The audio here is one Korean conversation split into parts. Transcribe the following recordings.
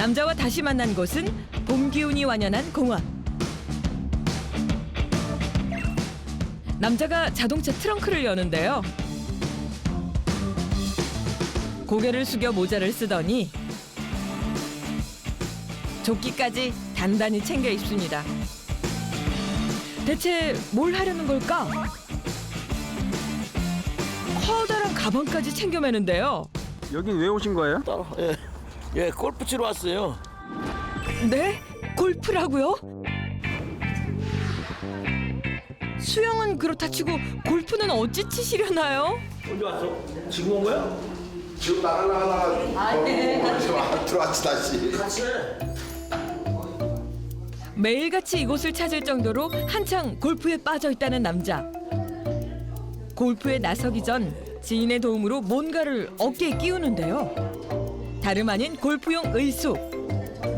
남자와 다시 만난 곳은 봄 기운이 완연한 공원. 남자가 자동차 트렁크를 여는데요. 고개를 숙여 모자를 쓰더니 조끼까지 단단히 챙겨 입습니다. 대체 뭘 하려는 걸까? 커다란 가방까지 챙겨 매는데요. 여긴 왜 오신 거예요? 따로 예 골프 치러 왔어요. 네? 골프라고요? 수영은 그렇다 치고 골프는 어찌 치시려나요? 언제 왔어? 지금 온 거야? 지금 나가가지고 들어왔지 다시. 같이 해. 매일같이 이곳을 찾을 정도로 한창 골프에 빠져 있다는 남자. 골프에 나서기 전 지인의 도움으로 뭔가를 어깨에 끼우는데요. 다름 아닌 골프용 의수.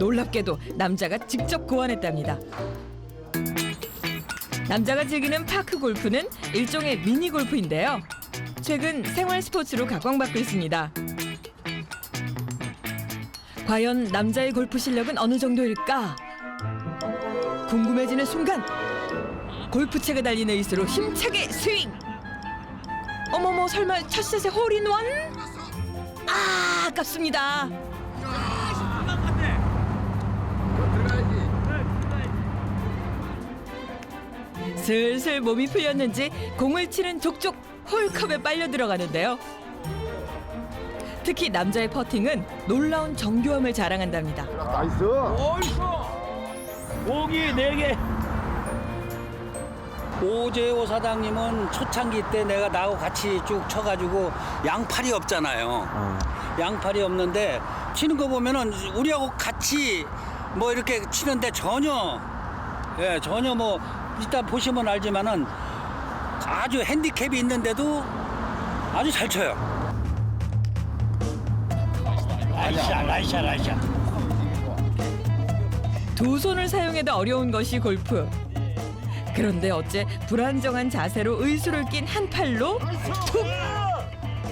놀랍게도 남자가 직접 고안했답니다. 남자가 즐기는 파크 골프는 일종의 미니 골프인데요. 최근 생활 스포츠로 각광받고 있습니다. 과연 남자의 골프 실력은 어느 정도일까? 궁금해지는 순간 골프채가 달린 에이스로 힘차게 스윙. 어머머, 설마 첫 셋에 홀인원? 아, 아깝습니다. 슬슬 몸이 풀렸는지 공을 치는 족족 홀컵에 빨려 들어가는데요. 특히 남자의 퍼팅은 놀라운 정교함을 자랑한답니다. 나이스. 고기 4개. 오재호 사장님은 초창기 때 내가 나하고 같이 쭉 쳐가지고 양팔이 없잖아요. 양팔이 없는데 치는 거 보면은 우리하고 같이 뭐 이렇게 치는데 전혀 뭐 이따 보시면 알지만은 아주 핸디캡이 있는데도 아주 잘 쳐요. 라이샤. 두 손을 사용해도 어려운 것이 골프. 그런데 어째 불안정한 자세로 의수를 낀 한 팔로 툭!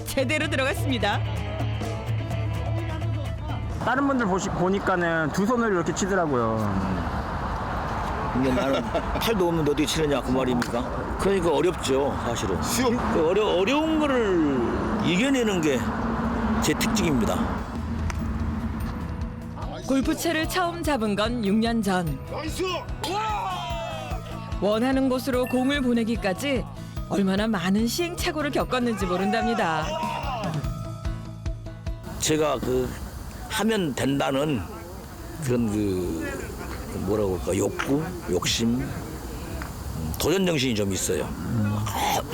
제대로 들어갔습니다. 다른 분들 보니까는 두 손으로 이렇게 치더라고요. 근데 나는 팔도 없는데 어떻게 치느냐 그 말입니까? 그러니까 어렵죠 사실은. 그 어려운 거를 이겨내는 게 제 특징입니다. 골프채를 처음 잡은 건 6년 전. 나이스. 원하는 곳으로 공을 보내기까지 얼마나 많은 시행착오를 겪었는지 모른답니다. 제가 하면 된다는 그런 뭐라고 할까 욕구, 욕심, 도전 정신이 좀 있어요.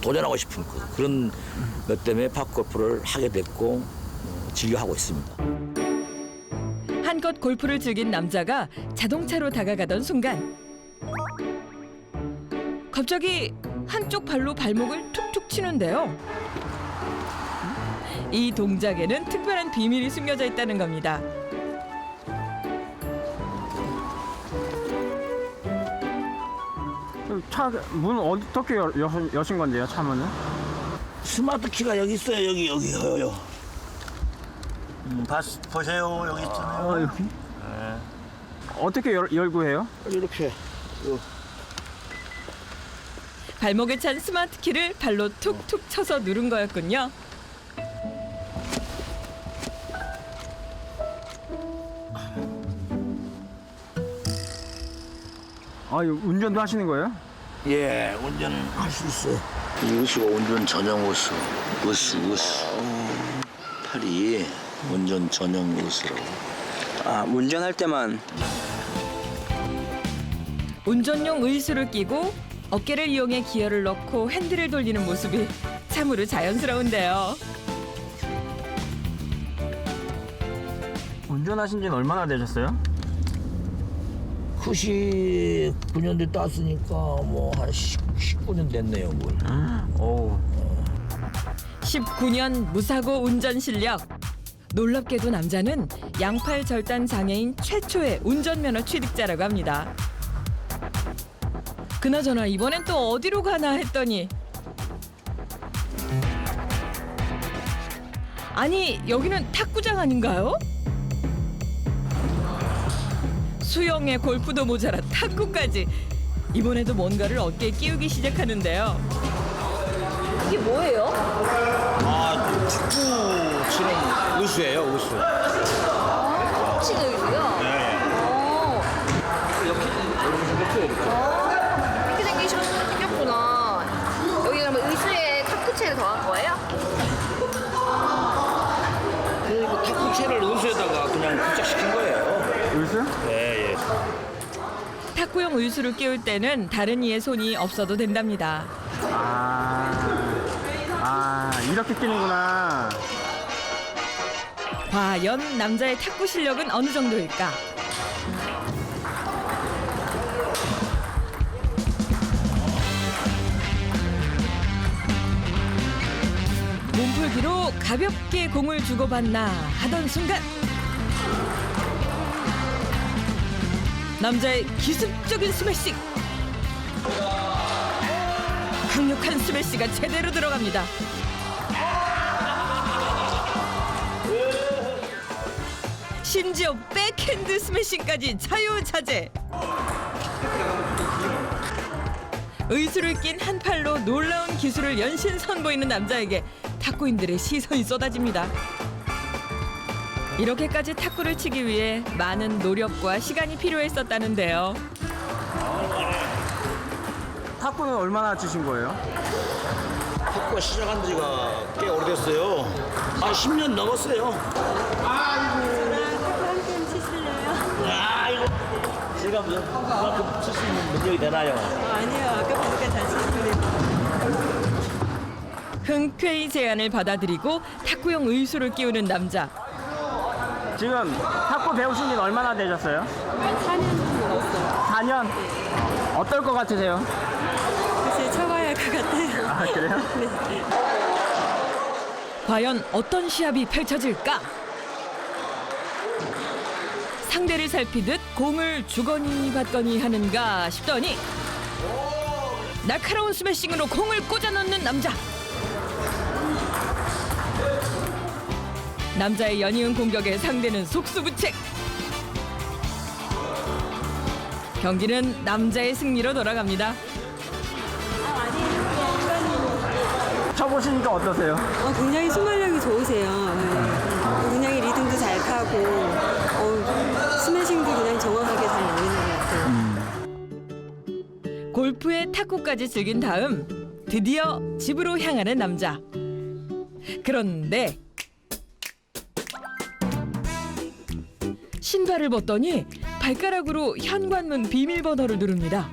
도전하고 싶은 그런 것 때문에 파크골프를 하게 됐고 즐겨 하고 있습니다. 한껏 골프를 즐긴 남자가 자동차로 다가가던 순간 갑자기 한쪽 발로 발목을 툭툭 치는데요. 이 동작에는 특별한 비밀이 숨겨져 있다는 겁니다. 차 문 어떻게 여신 건데요, 차 문은? 스마트 키가 여기 있어요. 여기. 보세요. 여기 있잖아요. 어떻게 열고 해요? 이렇게. 발목에 찬 스마트 키를 발로 툭툭 쳐서 누른 거였군요. 운전도 하시는 거예요? 예, 운전할 수 있어요. 이것이고 운전 전용 옷. 팔이 운전 전용 옷으로. 운전할 때만. 운전용 의수를 끼고 어깨를 이용해 기어를 넣고 핸들을 돌리는 모습이 참으로 자연스러운데요. 운전하신 지는 얼마나 되셨어요? 99년대 땄으니까 뭐 한 19년 됐네요, 뭘. 오. 19년 무사고 운전 실력. 놀랍게도 남자는 양팔 절단 장애인 최초의 운전면허 취득자라고 합니다. 그나저나 이번엔 또 어디로 가나 했더니 아니 여기는 탁구장 아닌가요? 수영에 골프도 모자라 탁구까지. 이번에도 뭔가를 어깨에 끼우기 시작하는데요. 이게 뭐예요? 축구 치는 의수예요, 의수. 치는 의수요? 네. 이렇게 생겼구나. 여기 그러면 의수에 탁구채를 더한 거예요? 그 탁구채를 의수에다가 그냥 부착시킨 거예요. 의수? 예, 예. 탁구용 의수를 끼울 때는 다른 이의 손이 없어도 된답니다. 이렇게 끼는구나. 과연 남자의 탁구 실력은 어느 정도일까? 몸풀기로 가볍게 공을 주고받나 하던 순간 남자의 기습적인 스매싱. 강력한 스매시가 제대로 들어갑니다. 심지어 백핸드 스매싱까지 자유자재. 의수를 낀 한 팔로 놀라운 기술을 연신 선보이는 남자에게 탁구인들의 시선이 쏟아집니다. 이렇게까지 탁구를 치기 위해 많은 노력과 시간이 필요했었다는데요. 탁구는 얼마나 치신 거예요? 탁구가 시작한 지가 꽤 오래됐어요. 한 10년 넘었어요. 아이고. 제가 무슨 그만큼 칠 수 있는 능력이 되나요? 아니요, 아까 보니까 잘 치시는데. 흔쾌히 제안을 받아들이고 탁구용 의수를 끼우는 남자. 지금 탁구 배우신 지는 얼마나 되셨어요? 한 4년 정도 넘었어요. 4년? 어떨 것 같으세요? 글쎄, 쳐봐야 할 것 같아요. 아, 그래요? 과연 어떤 시합이 펼쳐질까? 상대를 살피듯 공을 주거니 받거니 하는가 싶더니 날카로운 스매싱으로 공을 꽂아넣는 남자. 남자의 연이은 공격에 상대는 속수무책. 경기는 남자의 승리로 돌아갑니다. 쳐보시니까 어떠세요? 굉장히 순발력이 좋으세요. 네. 굉장히 리듬도 잘 타고, 스매싱도 그냥 정확하게 잘 나오는 것 같아요. 골프에 탁구까지 즐긴 다음 드디어 집으로 향하는 남자. 그런데 신발을 벗더니 발가락으로 현관문 비밀번호를 누릅니다.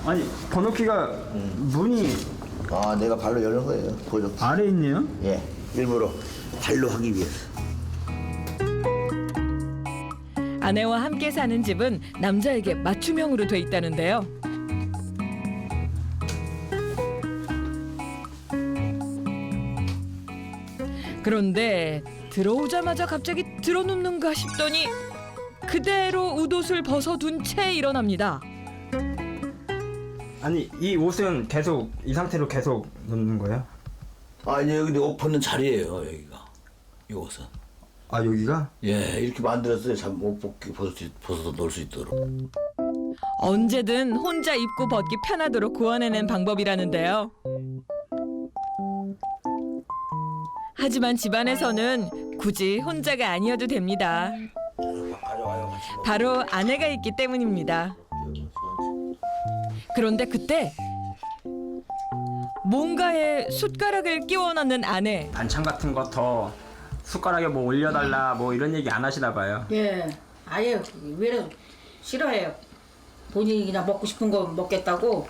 아니, 번호키가 문이 아, 내가 발로 열는 거예요. 보여. 아래에 있네요? 예, 일부러 발로 하기 위해서. 아내와 함께 사는 집은 남자에게 맞춤형으로 돼 있다는데요. 그런데 들어오자마자 갑자기 들어눕는가 싶더니 그대로 웃옷을 벗어둔 채 일어납니다. 아니, 이 옷은 계속 이 상태로 계속 놓는 거예요? 아, 이제 여기 옷 벗는 자리예요, 여기가. 이곳은. 아, 여기가? 예, 이렇게 만들었어요. 참 옷 벗어서 놀 수 있도록. 언제든 혼자 입고 벗기 편하도록 구워내는 방법이라는데요. 하지만 집안에서는 굳이 혼자가 아니어도 됩니다. 바로 아내가 있기 때문입니다. 그런데 그때 뭔가에 숟가락을 끼워 넣는 아내. 반찬 같은 거 더 숟가락에 뭐 올려달라 뭐 이런 얘기 안 하시나 봐요. 예, 아예 왜 싫어해요. 본인이 그냥 먹고 싶은 거 먹겠다고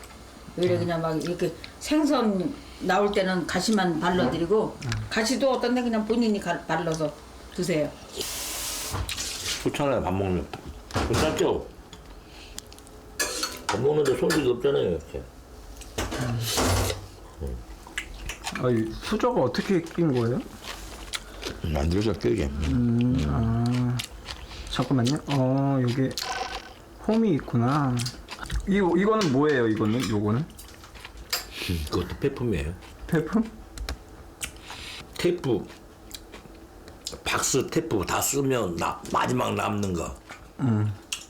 왜 그냥 막 이렇게 생선 나올 때는 가시만 발라드리고 가시도 어떤 데 그냥 본인이 발라서 드세요. 좋잖아요, 밥 먹으면. 괜찮죠? 밥 먹는데 손질이 없잖아요, 이렇게. 이 수저가 어떻게 낀 거예요? 만들어서 끼게. 잠깐만요. 여기 홈이 있구나. 이거는 뭐예요? 요거는? 그것도 폐품이에요. 폐품? 테이프 박스 테이프 다 쓰면 마지막 남는 거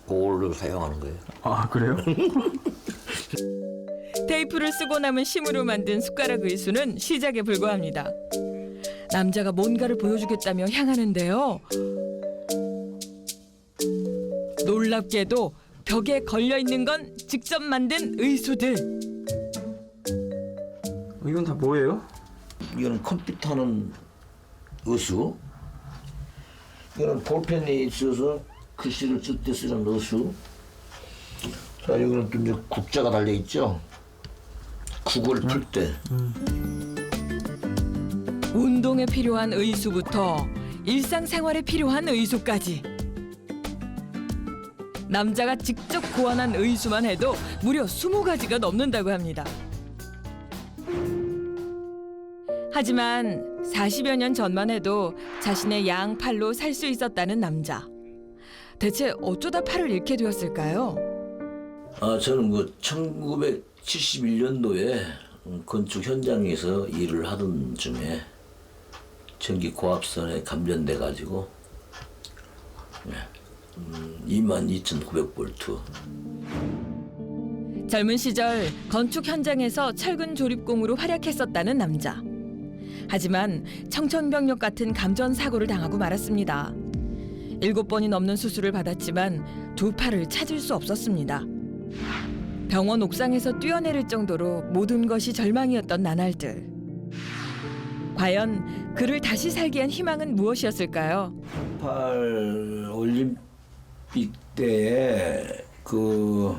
그걸로 사용하는 거예요. 아 그래요? 테이프를 쓰고 남은 심으로 만든 숟가락 의수는 시작에 불과합니다. 남자가 뭔가를 보여주겠다며 향하는데요. 놀랍게도 벽에 걸려있는 건 직접 만든 의수들. 이건 다 뭐예요? 이거는 컴퓨터는 의수. 이거는 볼펜이 있어서 글씨를 쓸 때 쓰는 의수. 자, 이거는 또 이제 국자가 달려 있죠. 국어를 풀 때. 운동에 필요한 의수부터 일상생활에 필요한 의수까지. 남자가 직접 고안한 의수만 해도 무려 20가지가 넘는다고 합니다. 하지만 40여 년 전만 해도 자신의 양팔로 살 수 있었다는 남자. 대체 어쩌다 팔을 잃게 되었을까요? 저는 그 1971년도에 건축 현장에서 일을 하던 중에 전기 고압선에 감전돼 가지고 22,900볼트. 젊은 시절 건축 현장에서 철근 조립공으로 활약했었다는 남자. 하지만 청천벽력 같은 감전 사고를 당하고 말았습니다. 7번이 넘는 수술을 받았지만 두 팔을 찾을 수 없었습니다. 병원 옥상에서 뛰어내릴 정도로 모든 것이 절망이었던 나날들. 과연 그를 다시 살게 한 희망은 무엇이었을까요? 88 올림픽 때에 그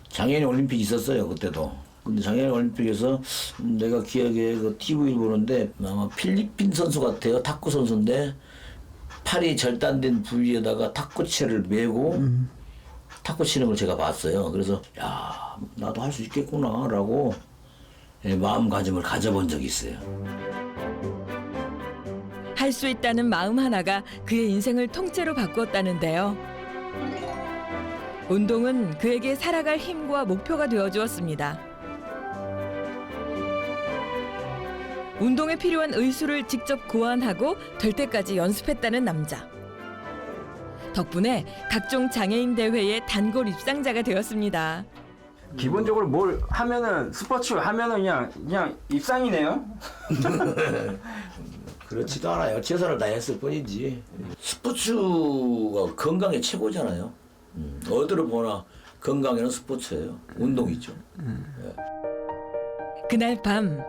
장애인 올림픽이 있었어요. 그때도. 근데 장애인 올림픽에서 내가 기억에 그 TV를 보는데 아마 필리핀 선수 같아요. 탁구 선수인데 팔이 절단된 부위에다가 탁구채를 메고 탁구 치는 걸 제가 봤어요. 그래서 야, 나도 할 수 있겠구나라고 마음가짐을 가져본 적이 있어요. 할 수 있다는 마음 하나가 그의 인생을 통째로 바꾸었다는데요. 운동은 그에게 살아갈 힘과 목표가 되어 주었습니다. 운동에 필요한 의수를 직접 고안하고 될 때까지 연습했다는 남자. 덕분에 각종 장애인 대회의 단골 입상자가 되었습니다. 기본적으로 뭘 하면은 스포츠 하면은 그냥 입상이네요. 그렇지도 않아요. 최선을 다했을 뿐이지. 스포츠가 건강에 최고잖아요. 어디를 보나 건강에는 스포츠예요. 운동이죠. 그날 밤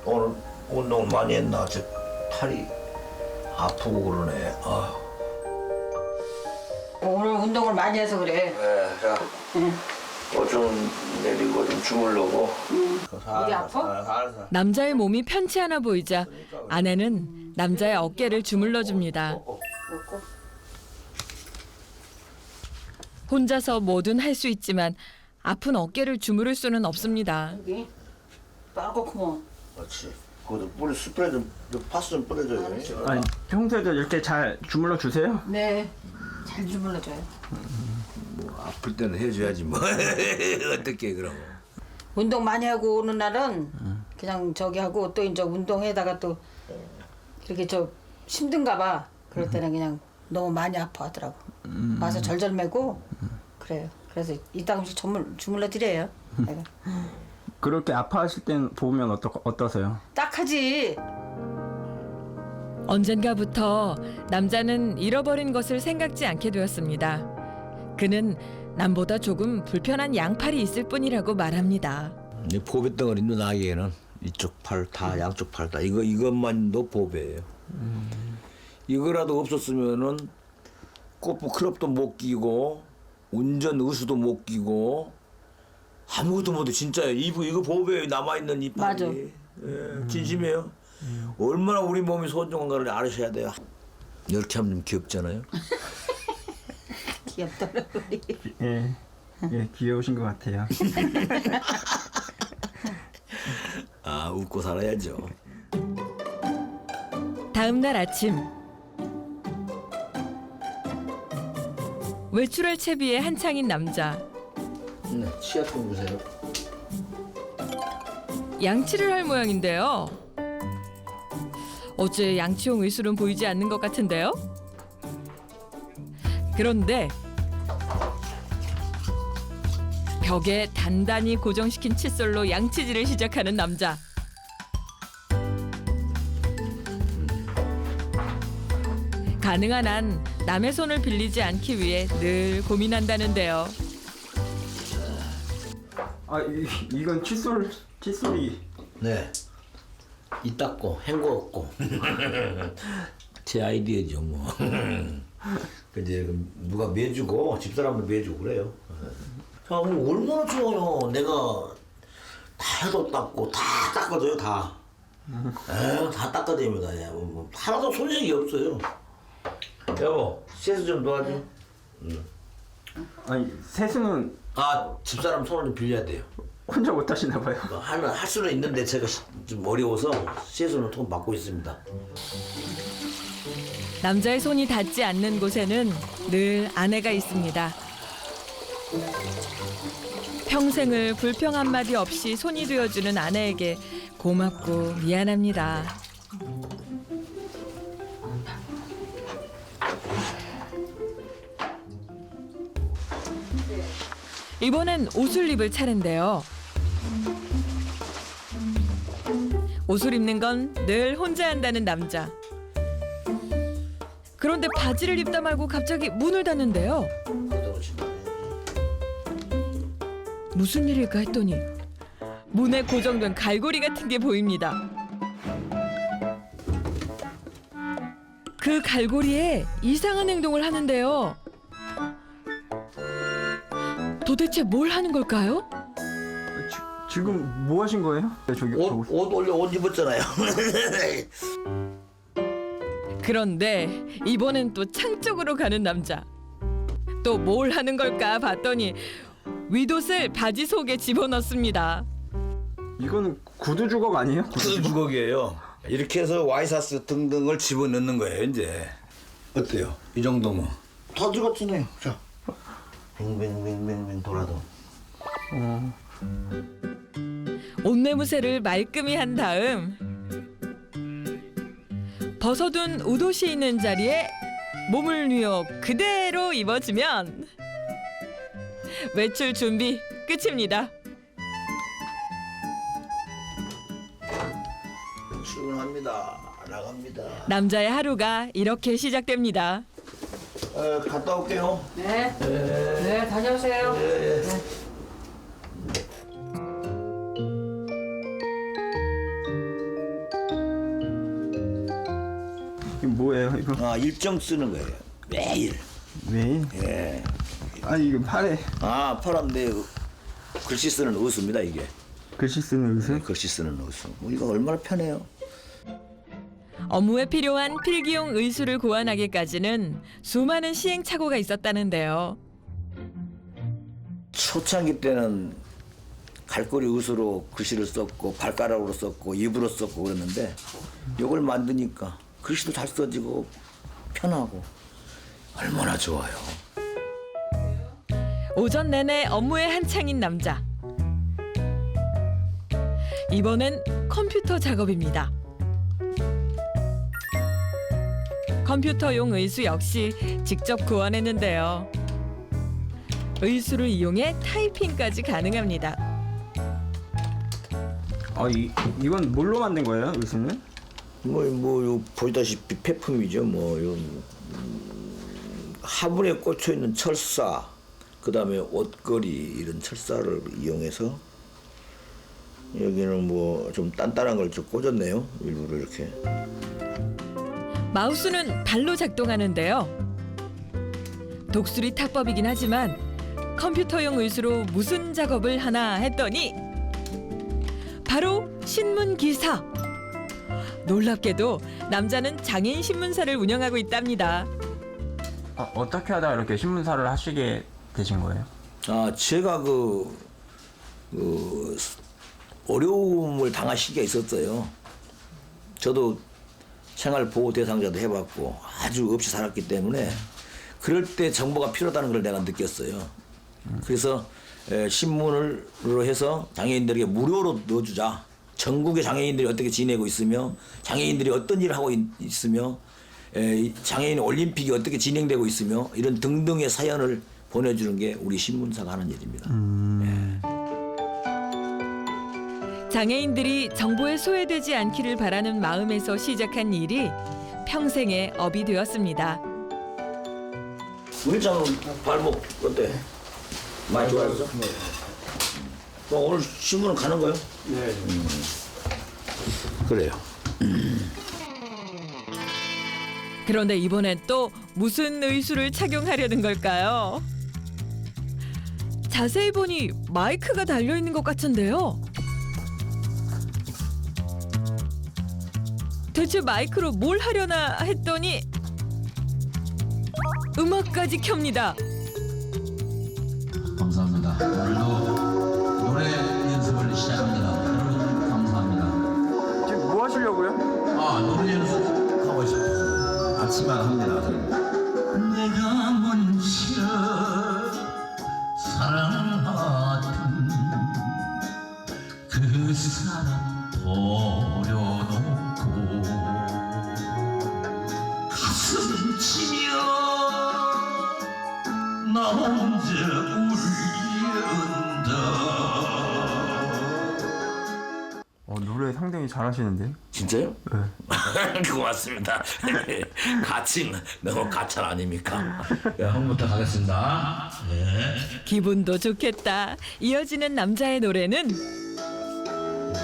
오늘 운동을 많이 했나? 저 팔이 아프고 그러네. 오늘 운동을 많이 해서 그래. 좀 내리고 좀 주물르고. 어디 아파? 남자의 몸이 편치 않아 보이자 아내는 남자의 어깨를 주물러 줍니다. 혼자서 뭐든 할 수 있지만 아픈 어깨를 주무를 수는 없습니다. 여기 빨갛구먼. 그렇지. 그것도 뿌리 스프레이 좀 파스 좀 뿌려줘요. 아니 평소에도 이렇게 잘 주물러 주세요? 네, 잘 주물러줘요. 아플 때는 해줘야지 뭐. 어떻게 그럼? 운동 많이 하고 오는 날은 그냥 저기 하고 또 이제 운동에다가 또 이렇게 저 힘든가 봐. 그럴 때는 그냥 너무 많이 아파하더라고. 와서 절절매고 그래요. 그래서 이따금씩 주물러 드려요. 내가. 그렇게 아파하실 땐 보면 어떠세요? 딱하지. 언젠가부터 남자는 잃어버린 것을 생각지 않게 되었습니다. 그는 남보다 조금 불편한 양팔이 있을 뿐이라고 말합니다. 이 보배 덩어리 있는 아기에는 이쪽 팔 다 양쪽 팔 다 이것만도 보배예요. 이거라도 없었으면은 골프 클럽도 못 끼고 운전 의수도 못 끼고 아무것도 못해. 진짜요. 이거 보배에 남아 있는 이 팔이. 맞아. 예, 진심이에요. 얼마나 우리 몸이 소중한가를 알으셔야 돼요. 이렇게 하면 좀 귀엽잖아요. 귀엽더라고. 예, 귀여우신 것 같아요. 웃고 살아야죠. 다음 날 아침 외출할 채비에 한창인 남자. 치아 좀 보세요. 양치를 할 모양인데요. 어째 양치용 의술은 보이지 않는 것 같은데요? 그런데 벽에 단단히 고정시킨 칫솔로 양치질을 시작하는 남자. 가능한 한 남의 손을 빌리지 않기 위해 늘 고민한다는데요. 이건 칫솔이. 네. 이 닦고 헹궈 제 아이디어죠 뭐. 이제 누가 매주고 집사람도 매주고 그래요. 자, 얼마나 좋아요. 내가 다 해도 닦고 다 닦아줘요 다. 다 닦아줍니다. 뭐, 하나도 손색이 없어요. 여보, 세수 좀 도와줘. 아니 세수는 아, 집사람 손을 좀 빌려야 돼요. 혼자 못 하시나 봐요. 할 수는 있는데 제가 좀 어려워서 세수는 조금 맡고 있습니다. 남자의 손이 닿지 않는 곳에는 늘 아내가 있습니다. 평생을 불평 한마디 없이 손이 되어주는 아내에게 고맙고 미안합니다. 이번엔 옷을 입을 차례인데요. 옷을 입는 건 늘 혼자 한다는 남자. 그런데 바지를 입다 말고 갑자기 문을 닫는데요. 무슨 일일까 했더니 문에 고정된 갈고리 같은 게 보입니다. 그 갈고리에 이상한 행동을 하는데요. 도대체 뭘 하는 걸까요? 지금 뭐 하신 거예요? 저기 옷 원래 옷 입었잖아요. 그런데 이번엔 또 창 쪽으로 가는 남자. 또 뭘 하는 걸까 봤더니 윗옷을 바지 속에 집어넣습니다. 이거는 구두 주걱 아니에요? 구두 주걱이에요. 이렇게 해서 와이셔츠 등등을 집어넣는 거예요 이제. 어때요? 이 정도면 다 들어갔잖아요. 자, 뱅뱅뱅뱅뱅 돌아도. 옷매무새를 말끔히 한 다음 벗어둔 웃옷이 있는 자리에 몸을 뉘어 그대로 입어주면 외출 준비 끝입니다. 출근합니다. 나갑니다. 남자의 하루가 이렇게 시작됩니다. 갔다 올게요. 네. 네, 다녀오세요. 이게 뭐예요 이거? 아, 일정 쓰는 거예요. 매일. 왜? 예. 아니 이거 팔에 아, 파란데 글씨 쓰는 의수입니다 이게. 글씨 쓰는 의술? 글씨 쓰는 의수. 이거 얼마나 편해요. 업무에 필요한 필기용 의수를 고안하기까지는 수많은 시행착오가 있었다는데요. 초창기 때는 갈고리 의수로 글씨를 썼고 발가락으로 썼고 입으로 썼고 그랬는데 이걸 만드니까 글씨도 잘 써지고 편하고 얼마나 좋아요. 오전 내내 업무에 한창인 남자. 이번엔 컴퓨터 작업입니다. 컴퓨터용 의수 역시 직접 고안했는데요. 의수를 이용해 타이핑까지 가능합니다. 이건 뭘로 만든 거예요 의술은? 요 보시다시피 폐품이죠. 화분에 꽂혀 있는 철사, 그다음에 옷걸이 이런 철사를 이용해서 여기는 좀 단단한 걸 좀 꽂았네요. 일부러 이렇게. 마우스는 발로 작동하는데요. 독수리 탁법이긴 하지만 컴퓨터용 의수로 무슨 작업을 하나 했더니 바로 신문 기사. 놀랍게도 남자는 장애인 신문사를 운영하고 있답니다. 어떻게 하다 이렇게 신문사를 하시게 되신 거예요? 아, 제가 어려움을 당한 시기가 있었어요. 저도 생활 보호 대상자도 해봤고 아주 없이 살았기 때문에 그럴 때 정보가 필요하다는 걸 내가 느꼈어요. 그래서 신문으로 해서 장애인들에게 무료로 넣어주자. 전국의 장애인들이 어떻게 지내고 있으며 장애인들이 어떤 일을 하고 있으며 이 장애인 올림픽이 어떻게 진행되고 있으며 이런 등등의 사연을 보내주는 게 우리 신문사가 하는 일입니다. 장애인들이 정보에 소외되지 않기를 바라는 마음에서 시작한 일이 평생의 업이 되었습니다. 우리장은 발목 어때? 많이 좋아졌어? 오늘 신문은 가는 거요? 네. 그래요. 그런데 이번엔 또 무슨 의수를 착용하려는 걸까요? 자세히 보니 마이크가 달려있는 것 같은데요. 대체 마이크로 뭘 하려나 했더니 음악까지 켭니다. 감사합니다. 오늘도 노래 연습을 시작합니다. 여러분 감사합니다. 지금 뭐 하시려고요? 노래 연습하고 싶어요. 아침마다 합니다. 내가 먼저 사랑하던 그 사람 버려놓고 가슴 치며 나 혼자 울린다. 노래 상당히 잘하시는데요? 진짜요? 네. 고맙습니다. 가칭 너무 가찬 아닙니까? 한번부터 가겠습니다. 네. 기분도 좋겠다. 이어지는 남자의 노래는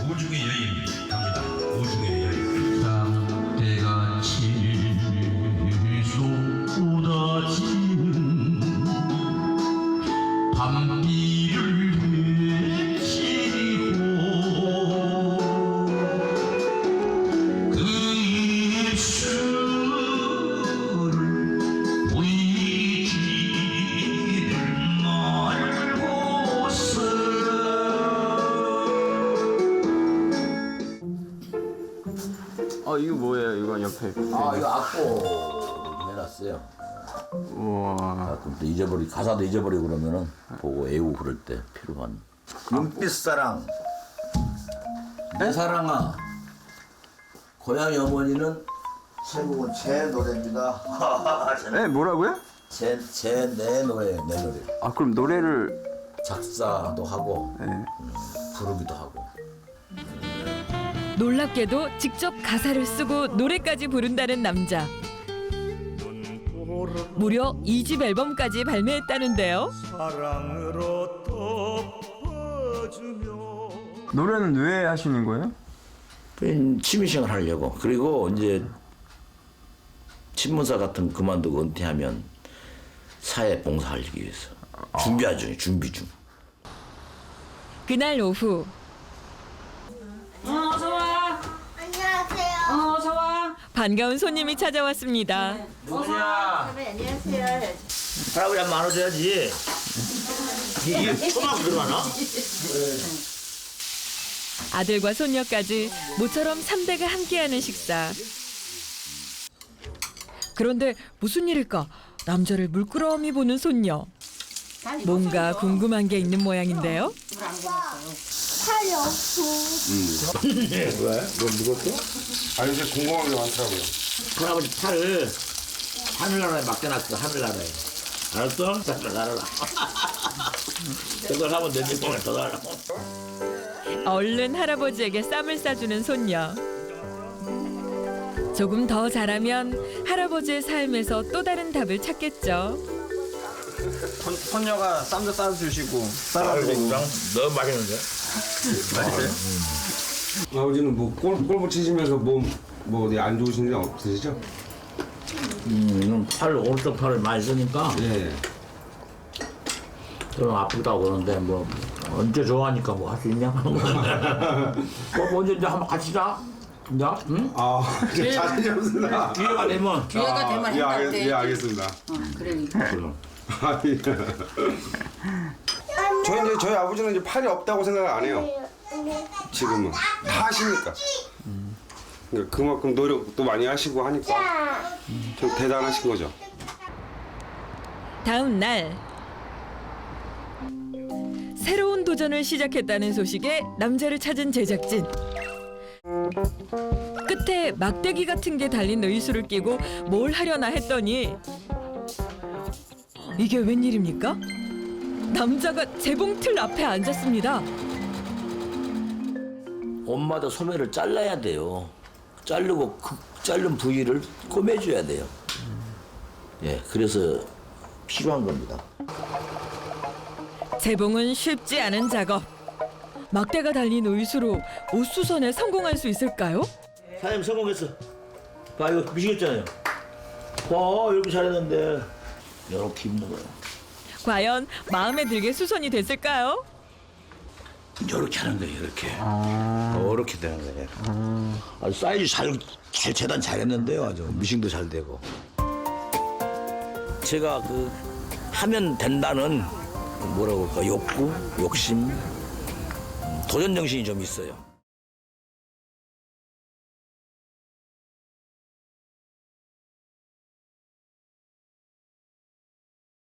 우중의 여인 갑니다. 우중의 여인. 땅대같이 쏟아지는 밤비를 헤치고 그 입술을 보이지를 말고서 이거 뭐예요? 이거 옆에. 이거 악보 해놨어요. 우와. 가끔 또 가사도 잊어버리고 그러면은 보고 애우 부를 때 필요한. 눈빛사랑. 내 사랑아. 고향의 어머니는 제목은 제 노래입니다. 네, 뭐라고요? 내 노래. 그럼 노래를 작사도 하고 네. 부르기도 하고. 놀랍게도 직접 가사를 쓰고 노래까지 부른다는 남자. 무려 2집 앨범까지 발매했다는데요. 노래는 왜 하시는 거예요? 취미생활 하려고. 그리고 이제 신문사 같은 거 그만두고 은퇴하면 사회 봉사하기 위해서 준비 중. 그날 오후 어서 와. 안녕하세요. 어서 와. 반가운 손님이 찾아왔습니다. 누구냐? 안녕하세요. 할아버지 한번 안아줘야지. 이게 초막 들어가나? 아들과 손녀까지 모처럼 3대가 함께하는 식사. 그런데 무슨 일일까? 남자를 물끄러미 보는 손녀. 뭔가 궁금한 게 있는 모양인데요. 팔이 없어. 왜? 너 늙었어? 아니 이제 궁금한 게 많더라고요. 할아버지 팔을 하늘나라에 맡겨놨어. 하늘나라에. 알았어? 하늘나라. 그걸 하면 내집 돈을 더 달라고. 얼른 할아버지에게 쌈을 싸주는 손녀. 조금 더 자라면 할아버지의 삶에서 또 다른 답을 찾겠죠. 손녀가 쌈도 싸주시고 아이고, 너무 맛있는데? 맛있어요? 아버지는 뭐 골프 치시면서 뭐 어디 안 좋으신 일 없으시죠? 이건 오른쪽 팔을 많이 쓰니까 예. 좀 아프다고 그러는데 뭐 언제 좋아하니까 뭐 할 수 있냐? 언제 이제 한번 같이 자? 자? 응? 자신이 없습니다. 기회가 되면 기회가 되면 한다 때. 예, 알겠습니다. 그래. 저희 아버지는 이제 팔이 없다고 생각을 안 해요. 지금은 다 하시니까. 그러니까 그만큼 노력도 많이 하시고 하니까 좀 대단하신 거죠. 다음 날 새로운 도전을 시작했다는 소식에 남자를 찾은 제작진. 끝에 막대기 같은 게 달린 의수를 끼고 뭘 하려나 했더니 이게 웬일입니까? 남자가 재봉틀 앞에 앉았습니다. 옷마다 소매를 잘라야 돼요. 자르고 그 자른 부위를 꼬매줘야 돼요. 예, 그래서 필요한 겁니다. 재봉은 쉽지 않은 작업. 막대가 달린 의수로 옷 수선에 성공할 수 있을까요? 사장님 성공했어. 봐, 이거 미시겠잖아요. 봐, 이렇게 잘했는데 이렇게 입는 거예요. 과연 마음에 들게 수선이 됐을까요? 이렇게 하는 거예요. 이렇게. 이렇게 되는 거예요. 아주 사이즈 잘 재단 잘했는데요. 아주 미싱도 잘 되고. 제가 그 하면 된다는 뭐라고 할까 욕구, 욕심, 도전 정신이 좀 있어요.